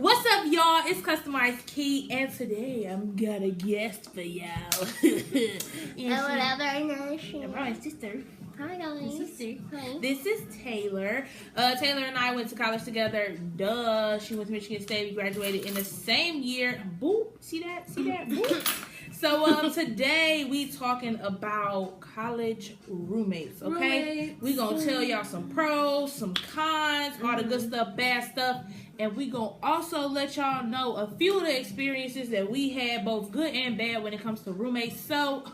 What's up, y'all? It's Customized Key, and today I'm got a guest for y'all. My sister. Hi guys. Hi. This is Taylor. Taylor and I went to college together. Duh. She went to Michigan State. We graduated in the same year. Boop. See that? Boop. So today we talking about college roommates, okay? We gonna tell y'all some pros, some cons, all the good stuff, bad stuff, and we gonna also let y'all know a few of the experiences that we had, both good and bad, when it comes to roommates. So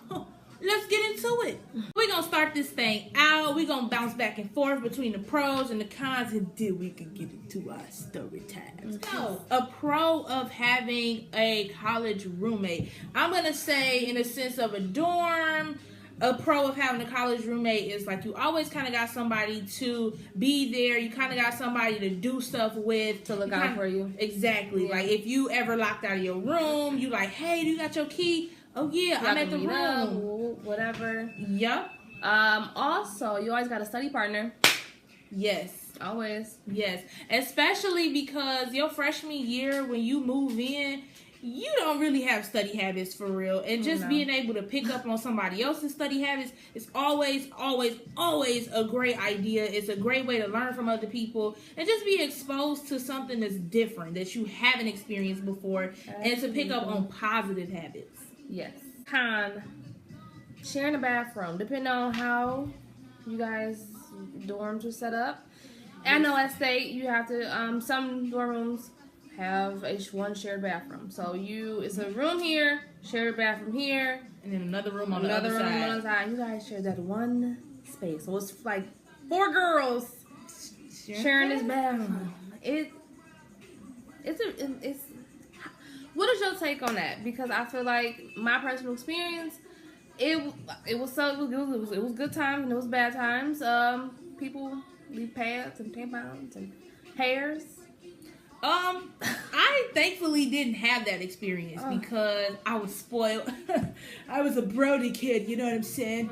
let's get into it. We're gonna start this thing out. We're gonna bounce back and forth between the pros and the cons, and then we can get into our story times. So, a pro of having a college roommate. I'm gonna say, in a sense of a dorm, a pro of having a college roommate is like you always kind of got somebody to be there. You kind of got somebody to do stuff with. To look out for you. Exactly. Yeah. Like if you ever locked out of your room, you like, hey, do you got your key? Oh yeah, I'm at the room. Whatever. Yep. Also, you always got a study partner. Yes. Always. Yes. Especially because your freshman year, when you move in, you don't really have study habits for real. And just being able to pick up on somebody else's study habits is always a great idea. It's a great way to learn from other people and just be exposed to something that's different that you haven't experienced before. Absolutely. And to pick up on positive habits. Yes. Con, sharing a bathroom, depending on how you guys dorms are set up. Yes. I know at State you have to, some dorm rooms have one shared bathroom. So it's a room here, shared bathroom here, and then another room on the other side. You guys share that one space. So it's like 4 girls sharing this bathroom. It's what is your take on that? Because I feel like my personal experience, it was good times and it was bad times. People leave pads and tampons and hairs. I thankfully didn't have that experience because I was spoiled. I was a Brody kid, you know what I'm saying?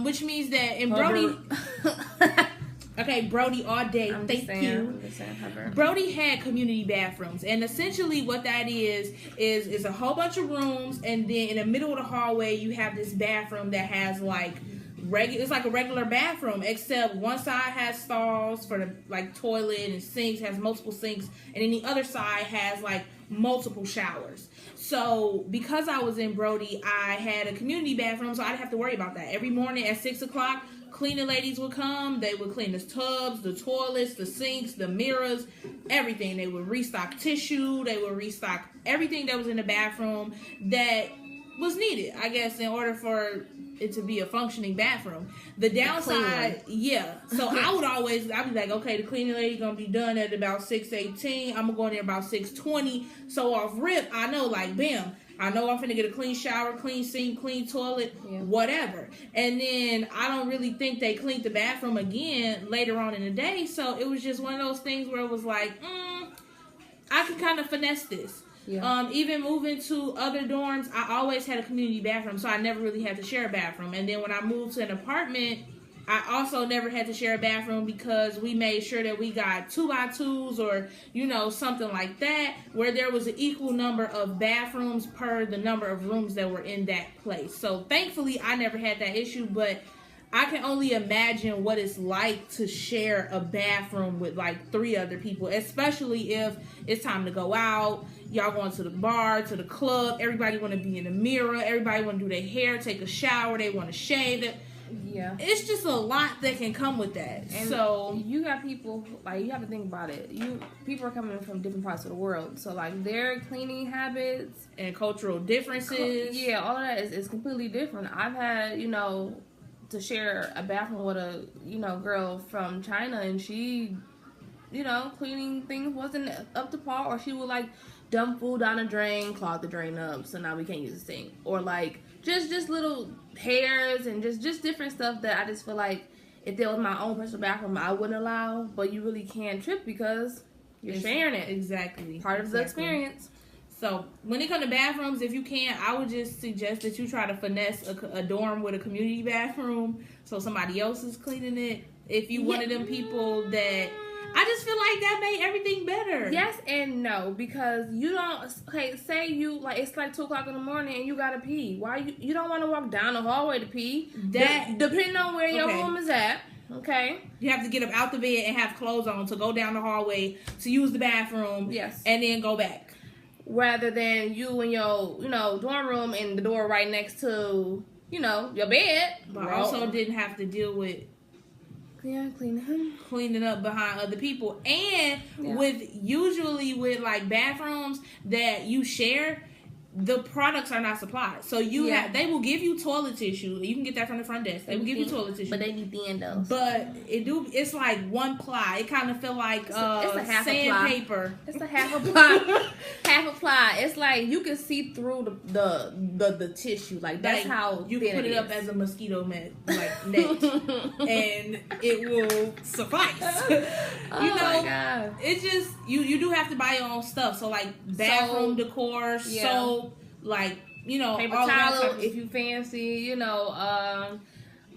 Which means that in Brody. Okay, Brody all day. Thank you. Brody had community bathrooms, and essentially what that is a whole bunch of rooms, and then in the middle of the hallway you have this bathroom that has like it's like a regular bathroom, except one side has stalls for the like toilet and sinks, has multiple sinks, and then the other side has like multiple showers. So because I was in Brody, I had a community bathroom, so I didn't have to worry about that. Every morning at 6 o'clock, cleaning ladies would come. They would clean the tubs, the toilets, the sinks, the mirrors, everything. They would restock tissue. They would restock everything that was in the bathroom that was needed, I guess, in order for it to be a functioning bathroom. The downside, so I'd be like, okay, the cleaning lady gonna be done at about 6:18. I'm gonna go in there about 6:20. So off rip, I know, like, bam, I know I'm finna get a clean shower, clean sink, clean toilet, whatever. And then I don't really think they cleaned the bathroom again later on in the day. So it was just one of those things where it was like, I can kind of finesse this. Yeah. Even moving to other dorms, I always had a community bathroom, so I never really had to share a bathroom. And then when I moved to an apartment, I also never had to share a bathroom because we made sure that we got 2x2s or, something like that, where there was an equal number of bathrooms per the number of rooms that were in that place. So thankfully, I never had that issue, but I can only imagine what it's like to share a bathroom with like 3 other people, especially if it's time to go out. Y'all going to the bar, to the club. Everybody want to be in the mirror. Everybody want to do their hair, take a shower. They want to shave it. Yeah. It's just a lot that can come with that. And so you got people, like, you have to think about it. People are coming from different parts of the world. So, like, their cleaning habits and cultural differences. All of that is completely different. I've had, to share a bathroom with a, girl from China, and she, cleaning things wasn't up to par, or she would, like, dump food down the drain, clog the drain up, so now we can't use the sink. Or, like, just little hairs and just different stuff that I just feel like if there was my own personal bathroom, I wouldn't allow, but you really can't trip because you're sharing it. Exactly. Part of the experience. So when it comes to bathrooms, if you can, I would just suggest that you try to finesse a dorm with a community bathroom so somebody else is cleaning it. If you one of them people that I just feel like that made everything better. Yes and no, because you don't. Okay, say you like it's like 2:00 in the morning and you gotta pee. Why you don't want to walk down the hallway to pee? That depending on where your room is at. Okay, you have to get up out the bed and have clothes on to go down the hallway to use the bathroom. Yes, and then go back. Rather than you in your dorm room and the door right next to your bed. But also didn't have to deal with cleaning up behind other people, and usually with like bathrooms that you share, the products are not supplied. So they will give you toilet tissue. You can get that from the front desk. They will give you toilet tissue, but they need thin But it's like one ply. It kind of feel like it's a half sandpaper. It's a half a ply. Half a ply. It's like you can see through the tissue. Like that's how you can put it up as a mosquito net, and it will suffice. My God. It's just you do have to buy your own stuff. So like bathroom decor, soap. Like paper towels if you fancy, and then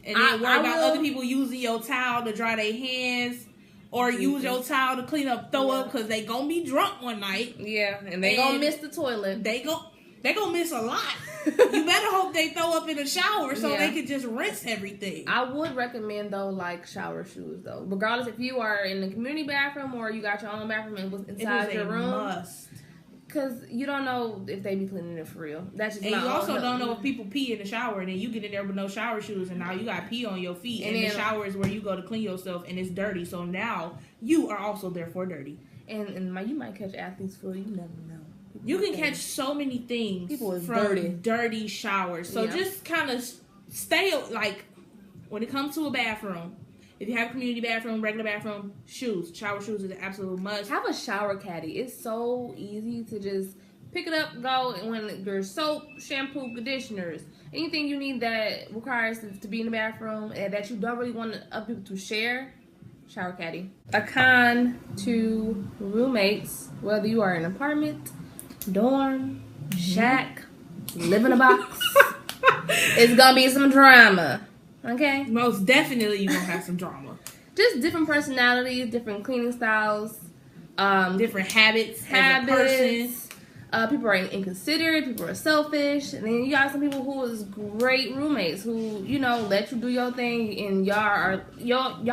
worry about other people using your towel to dry their hands, or use your towel to clean up throw up because they gonna be drunk one night. Yeah, and they gonna miss the toilet. They gonna miss a lot. You better hope they throw up in the shower so they can just rinse everything. I would recommend though, like shower shoes though, regardless if you are in the community bathroom or you got your own bathroom and was inside your room. Must. Because you don't know if they be cleaning it for real. That's just. And you also don't know if people pee in the shower, and then you get in there with no shower shoes, and now you got pee on your feet. And the shower is where you go to clean yourself, and it's dirty. So now you are also therefore dirty. And you might catch athlete's foot. You never know. You can catch so many things from dirty showers. So just kind of stay like when it comes to a bathroom. If you have a community bathroom, regular bathroom, shower shoes is an absolute must. Have a shower caddy. It's so easy to just pick it up, go, and when there's soap, shampoo, conditioners, anything you need that requires to be in the bathroom and that you don't really want other people to share, shower caddy. A con to roommates, whether you are in an apartment, dorm, shack, live in a box, it's gonna be some drama. Okay. Most definitely you're going to have some drama. Just different personalities, different cleaning styles. Different habits as a person. People are inconsiderate. People are selfish. And then you got some people who is great roommates who, let you do your thing. And y'all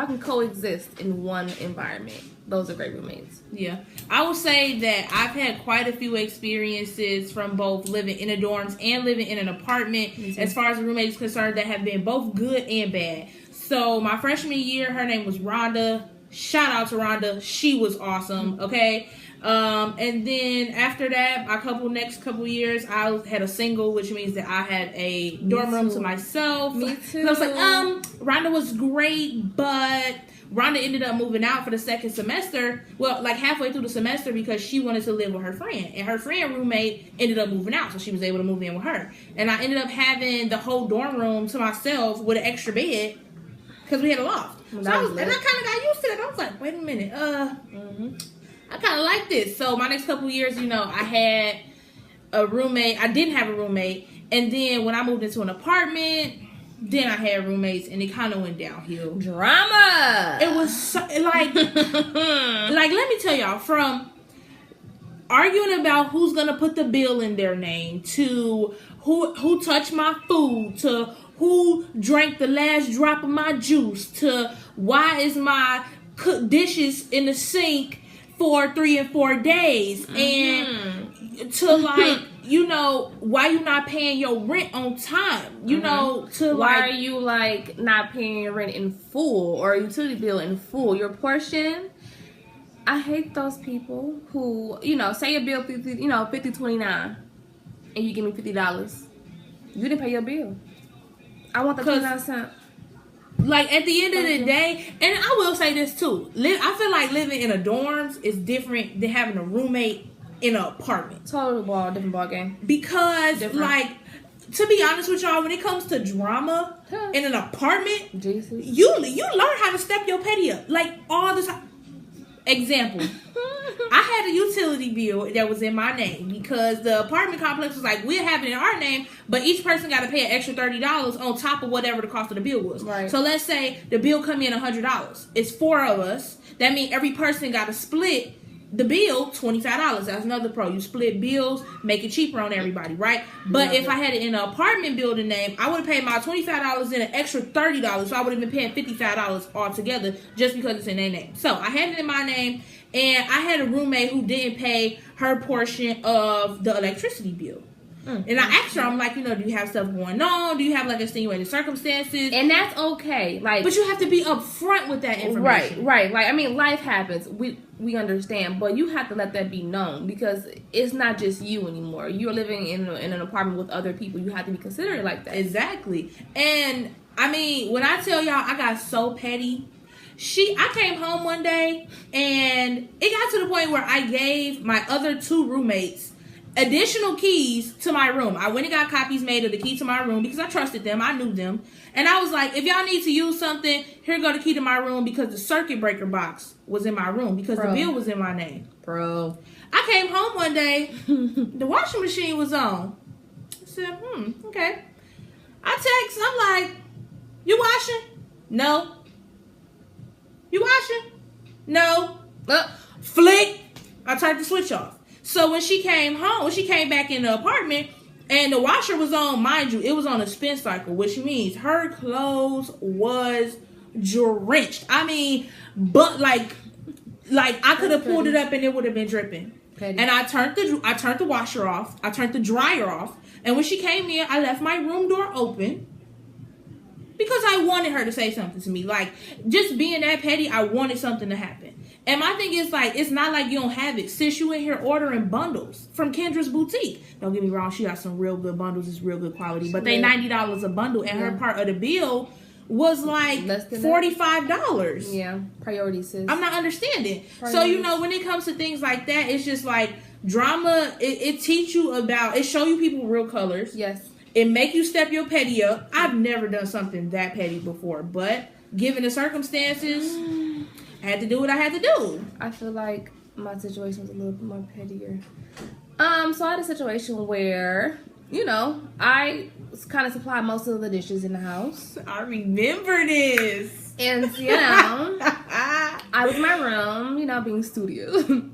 can coexist in one environment. Those are great roommates. Yeah. I will say that I've had quite a few experiences from both living in the dorms and living in an apartment as far as the roommate is concerned that have been both good and bad. So my freshman year, her name was Rhonda. Shout out to Rhonda. She was awesome. Okay. And then after that, next couple years, I had a single, which means that I had a dorm room to myself. Me too. And I was like, Rhonda was great, but Rhonda ended up moving out for the second semester. Well, like halfway through the semester because she wanted to live with her friend. And her friend roommate ended up moving out, so she was able to move in with her. And I ended up having the whole dorm room to myself with an extra bed because we had a loft. And I kind of got used to that. I was like, wait a minute. I kind of like this. So my next couple years, I had a roommate. I didn't have a roommate. And then when I moved into an apartment, then I had roommates, and it kind of went downhill. Drama. It was so, like let me tell y'all, from arguing about who's gonna put the bill in their name, to who touched my food, to who drank the last drop of my juice, to why is my cooked dishes in the sink for 3 and 4 days, and to like. Why you not paying your rent on time? Why are you like not paying your rent in full or utility bill in full? Your portion. I hate those people who, say your bill $50.29 and you give me $50. You didn't pay your bill. I want the 29 cents. Like at the end of the day, and I will say this too. I feel like living in a dorms is different than having a roommate in an apartment. Total different ball game. Because, to be honest with y'all, when it comes to drama in an apartment, you learn how to step your petty up. Like, all the time. Example. I had a utility bill that was in my name because the apartment complex was like, we'll have it in our name, but each person got to pay an extra $30 on top of whatever the cost of the bill was. Right. So let's say the bill come in $100. It's 4 of us. That means every person got to split the bill $25. That's another pro. You split bills, make it cheaper on everybody, right? But if I had it in an apartment building name, I would have paid my $25 and an extra $30. So I would have been paying $55 altogether just because it's in their name. So I had it in my name, and I had a roommate who didn't pay her portion of the electricity bill. And I asked her, I'm like, do you have stuff going on? Do you have like extenuating circumstances? And that's okay. But you have to be upfront with that information. Right. Like, I mean, life happens. We understand, but you have to let that be known because it's not just you anymore. You're living in an apartment with other people. You have to be considerate like that. Exactly. And I mean, when I tell y'all, I got so petty. I came home one day and it got to the point where I gave my other 2 roommates additional keys to my room. I went and got copies made of the key to my room because I trusted them. I knew them. And I was like, if y'all need to use something, here go the key to my room because the circuit breaker box was in my room because the bill was in my name. Bro. I came home one day. The washing machine was on. I said, okay. I text. I'm like, you washing? No. You washing? No. Flick. I turned the switch off. So when she came back in the apartment and the washer was on, mind you, it was on a spin cycle, which means her clothes was drenched. I mean, but like I could have pulled it up and it would have been dripping. Petty. And I turned the washer off. I turned the dryer off. And when she came in, I left my room door open because I wanted her to say something to me. Like, just being that petty, I wanted something to happen. And my thing is, like, it's not like you don't have it. Since you in here ordering bundles from Kendra's Boutique. Don't get me wrong, she got some real good bundles. It's real good quality. But they $90 a bundle. And her part of the bill was like $45. Yeah, priority, sis. I'm not understanding. Priorities. So, when it comes to things like that, it's just like drama. It teach you about, it show you people real colors. Yes. It make you step your petty up. I've never done something that petty before. But given the circumstances, I had to do what I had to do. I feel like my situation was a little bit more pettier. So I had a situation where, I kind of supplied most of the dishes in the house. I remember this. And, I was in my room, being studio.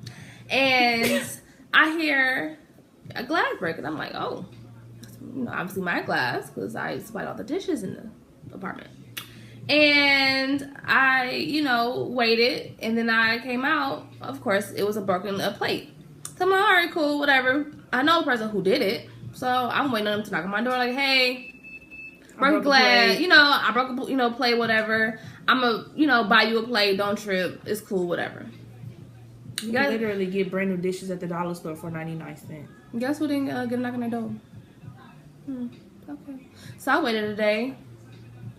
And I hear a glass break, and I'm like, oh, obviously my glass, because I supplied all the dishes in the apartment. And I, waited, and then I came out. Of course, it was a plate. So I'm like, all right, cool, whatever. I know the person who did it, so I'm waiting on them to knock on my door, like, hey, broke a glass, I broke a, plate, whatever. I'm gonna, buy you a plate. Don't trip. It's cool, whatever. You can literally get brand new dishes at the dollar store for 99 cents. Guess who didn't get a knock on their door? Okay. So I waited a day.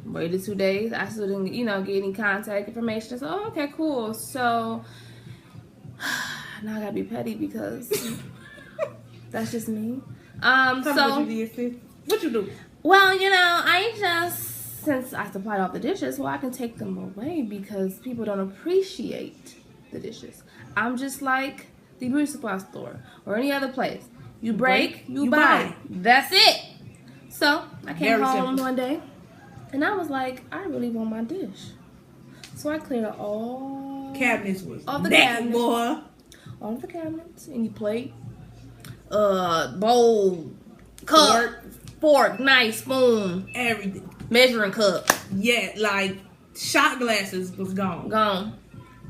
Waited 2 days. I still didn't, get any contact information. So, oh, okay, cool. So, now I gotta be petty because that's just me. What you do? Well, since I supplied all the dishes, I can take them away because people don't appreciate the dishes. I'm just like the beauty supply store or any other place. You break, you buy. That's it. So, I came home one day. And I was like, I really want my dish. So I cleared out all cabinets was all the cabinets, boy. All of the cabinets, any plate, bowl, cup, fork, knife, spoon, everything, measuring cup. Yeah, like shot glasses was gone.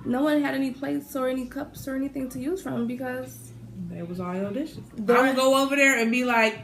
No one had any plates or any cups or anything to use from because that was all your dishes. I would go over there and be like,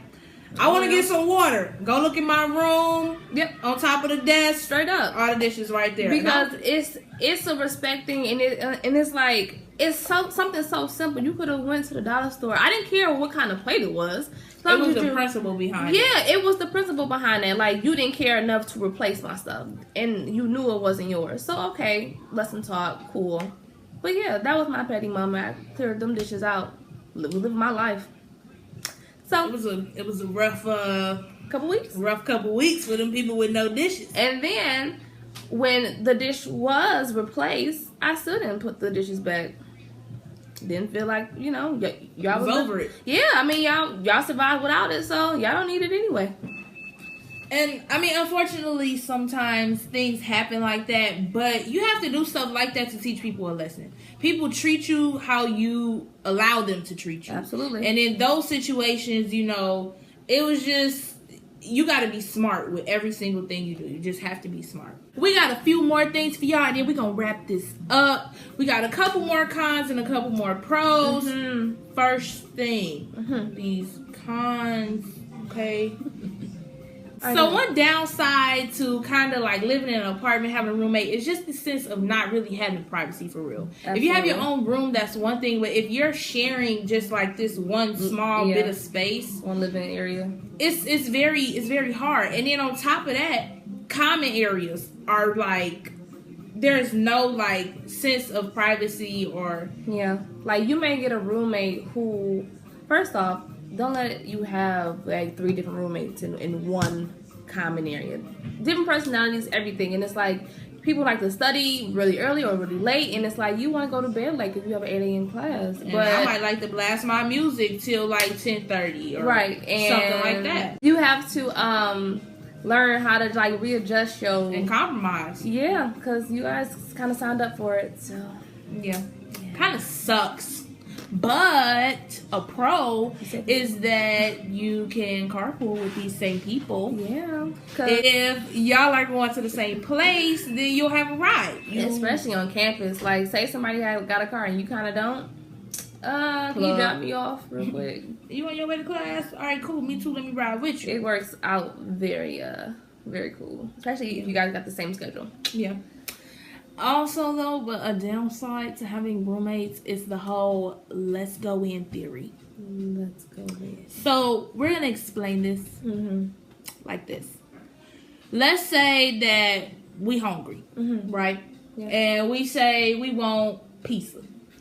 I want to get some water. Go look in my room. Yep. On top of the desk. Straight up. All the dishes right there. Because it's a respect thing, and it's like it's something so simple. You could have went to the dollar store. I didn't care what kind of plate it was. It was the principle behind it. Yeah, it was the principle behind it. Like, you didn't care enough to replace my stuff, and you knew it wasn't yours. So okay, lesson taught, cool. But yeah, that was my petty moment. I cleared them dishes out, living my life. So it was a rough couple weeks. Rough couple weeks for them people with no dishes. And then when the dish was replaced, I still didn't put the dishes back. didn't feel like, you know, y'all was over it. Yeah, I mean, y'all survived without it, so y'all don't need it anyway. And I mean, unfortunately, sometimes things happen like that, but you have to do stuff like that to teach people a lesson. People treat you how you allow them to treat you. Absolutely. And in those situations, you know, it was just, you got to be smart with every single thing you do. You just have to be smart. We got a few more things for y'all, and then we're going to wrap this up. We got a couple more cons and a couple more pros. Mm-hmm. First thing, these cons, okay? So one downside to kind of like living in an apartment, having a roommate, is just the sense of not really having privacy for real. Absolutely. If you have your own room, that's one thing. But if you're sharing just like this one small bit of space, one living area, it's very hard. And then on top of that, common areas are like, there's no like sense of privacy or like you may get a roommate who, first off, don't let you have like 3 different roommates in one common area. Different personalities, everything. And it's like people like to study really early or really late, and it's like you want to go to bed late because you have an 8 a.m. class. And but I might like to blast my music till like 10:30 or and something like that. You have to learn how to like readjust your and compromise. Yeah, because you guys kind of signed up for it. So yeah. Kind of sucks. But a pro is that you can carpool with these same people. Yeah. If y'all are going to the same place, then you'll have a ride. Especially on campus. Like, say somebody got a car and you kind of don't. Can you drop me off real quick? You on your way to class? All right, cool. Me too. Let me ride with you. It works out very cool. Especially if you guys got the same schedule. Yeah. Also, though, but a downside to having roommates is the whole let's go in theory. Let's go in. So, we're going to explain this like this. Let's say that we hungry, right? Yeah. And we say we want pizza.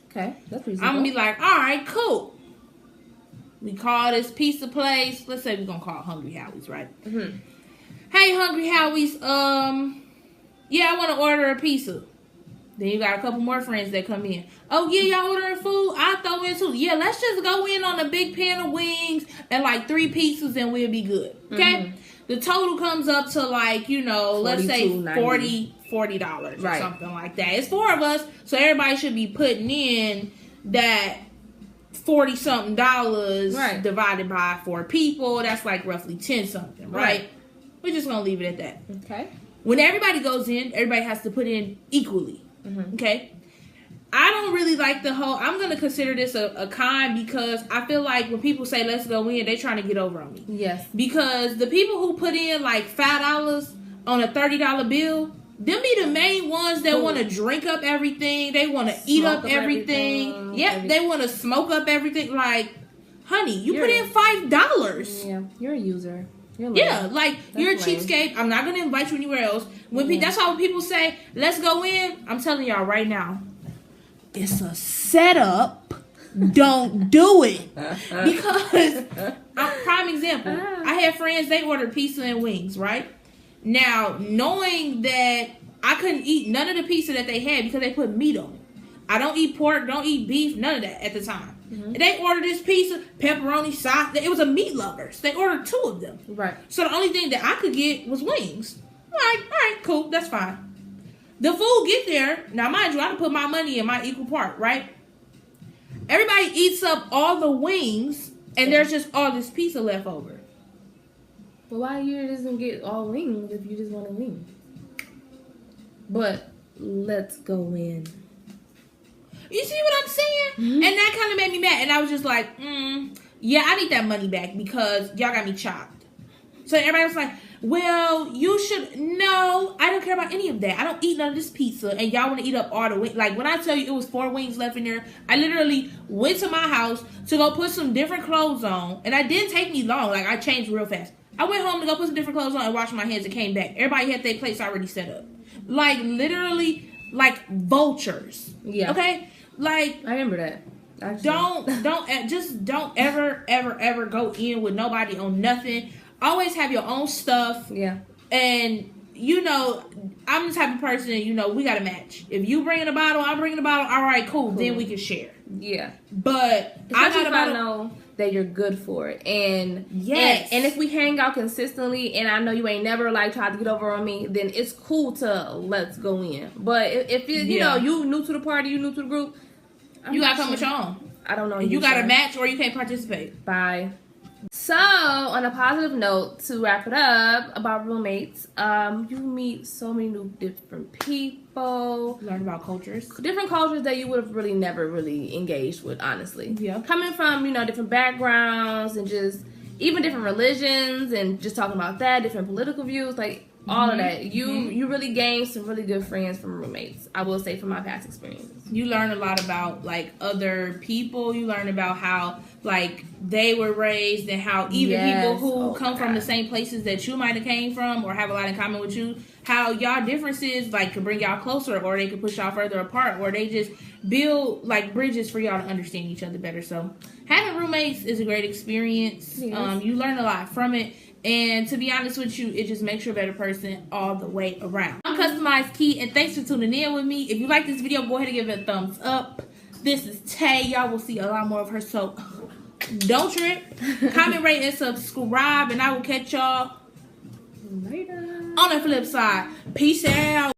Okay, that's reasonable. I'm going to be like, all right, cool. We call this pizza place. Let's say we're going to call Hungry Howie's, right? Mm-hmm. Hey, Hungry Howie's, yeah, I want to order a pizza. Then you got a couple more friends that come in. Oh, yeah, y'all ordering food? I'll throw in too. Yeah, let's just go in on a big pan of wings and like 3 pizzas and we'll be good. Okay? The total comes up to like, you know, let's say $40 or something like that. It's 4 of us, so everybody should be putting in that $40-something divided by 4 people. That's like roughly 10-something, right? We're just going to leave it at that. Okay. When everybody goes in, everybody has to put in equally. Okay? I don't really like the whole, I'm going to consider this a con because I feel like when people say let's go in, they're trying to get over on me. Yes. Because the people who put in like $5 on a $30 bill, them be the main ones that want to drink up everything. They want to eat up everything. Yep, they want to smoke up everything. Like, honey, you put in $5. Yeah, you're a user. Yeah, like you're a cheapskate. I'm not gonna invite you anywhere else. That's why when people say let's go in, I'm telling y'all right now, it's a setup. Don't do it because prime example. I had friends, they ordered pizza and wings. Right now, knowing that I couldn't eat none of the pizza that they had because they put meat on it. I don't eat pork, don't eat beef, none of that at the time. They ordered this pizza, pepperoni, sauce. It was a meat lovers. They ordered 2 of them. Right. So the only thing that I could get was wings. All right, cool, that's fine. The food get there. Now, mind you, I put my money in my equal part, right? Everybody eats up all the wings, and there's just all this pizza left over. But why you doesn't get all wings if you just want a wing? But let's go in. You see what I'm saying? And that kind of made me mad. And I was just like, yeah, I need that money back because y'all got me chopped. So everybody was like, well, you should. No, I don't care about any of that. I don't eat none of this pizza. And y'all want to eat up all the wings. Like, when I tell you it was 4 wings left in there, I literally went to my house to go put some different clothes on. And it didn't take me long. Like, I changed real fast. I went home to go put some different clothes on and washed my hands and came back. Everybody had their plates already set up. Like, literally, like vultures. Yeah. Okay? Like, I remember that. Actually. Don't ever go in with nobody on nothing. Always have your own stuff. Yeah. And you know, I'm the type of person, you know, we got to match. If you bring in a bottle, I'm bringing a bottle. All right, cool. Then we can share. Yeah. But I know that you're good for it. And yes. And if we hang out consistently and I know you ain't never like tried to get over on me, then it's cool to let's go in. But if you know, you new to the party, you new to the group, you got to come with your own. I don't know. You got to match or you can't participate. Bye. So, on a positive note, to wrap it up about roommates, you meet so many new different people. Learn about cultures. Different cultures that you would have really never really engaged with, honestly. Yeah. Coming from, you know, different backgrounds and just even different religions and just talking about that, different political views, like all of that. You really gain some really good friends from roommates, I will say, from my past experiences. You learn a lot about, like, other people. You learn about how, like, they were raised and how even people who come from the same places that you might have came from or have a lot in common with you, how y'all differences, like, could bring y'all closer or they could push y'all further apart or they just build, like, bridges for y'all to understand each other better. So having roommates is a great experience. Yes. You learn a lot from it. And to be honest with you, it just makes you a better person all the way around. I'm Customized Key, and thanks for tuning in with me. If you like this video, go ahead and give it a thumbs up. This is Tay. Y'all will see a lot more of her, so don't trip. Comment, rate, and subscribe, and I will catch y'all later on the flip side. Peace out.